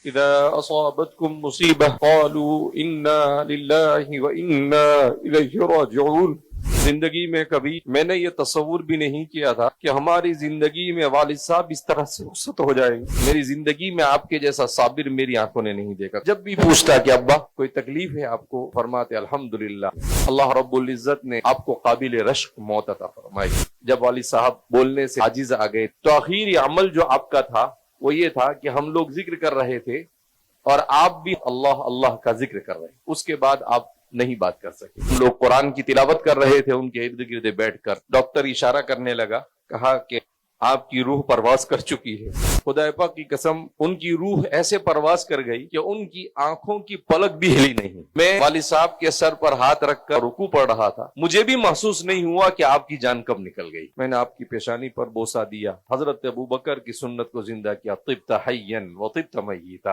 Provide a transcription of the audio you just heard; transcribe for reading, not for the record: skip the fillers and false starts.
اذا اصابتكم مصیبہ قالوا انا للہ وانا الیہ راجعون۔ زندگی میں کبھی میں نے یہ تصور بھی نہیں کیا تھا کہ ہماری زندگی میں والد صاحب اس طرح سے رخصت ہو جائیں گے۔ میری زندگی میں آپ کے جیسا صابر میری آنکھوں نے نہیں دیکھا۔ جب بھی پوچھتا کہ ابا کوئی تکلیف ہے آپ کو، فرماتے الحمدللہ اللہ رب العزت نے آپ کو قابل رشک موت عطا فرمائی۔ جب والد صاحب بولنے سے عاجز آ گئے تو آخری عمل جو آپ کا تھا وہ یہ تھا کہ ہم لوگ ذکر کر رہے تھے اور آپ بھی اللہ اللہ کا ذکر کر رہے، اس کے بعد آپ نہیں بات کر سکے۔ ہم لوگ قرآن کی تلاوت کر رہے تھے ان کے ارد گرد بیٹھ کر، ڈاکٹر اشارہ کرنے لگا، کہا کہ آپ کی روح پرواز کر چکی ہے۔ خدا پاک کی قسم ان کی روح ایسے پرواز کر گئی کہ ان کی آنکھوں کی پلک بھی ہلی نہیں۔ میں والد صاحب کے سر پر ہاتھ رکھ کر رکوع پڑھ رہا تھا، مجھے بھی محسوس نہیں ہوا کہ آپ کی جان کب نکل گئی۔ میں نے آپ کی پیشانی پر بوسہ دیا، حضرت ابوبکر کی سنت کو زندہ کیا، طبت حیا وطبت میتا۔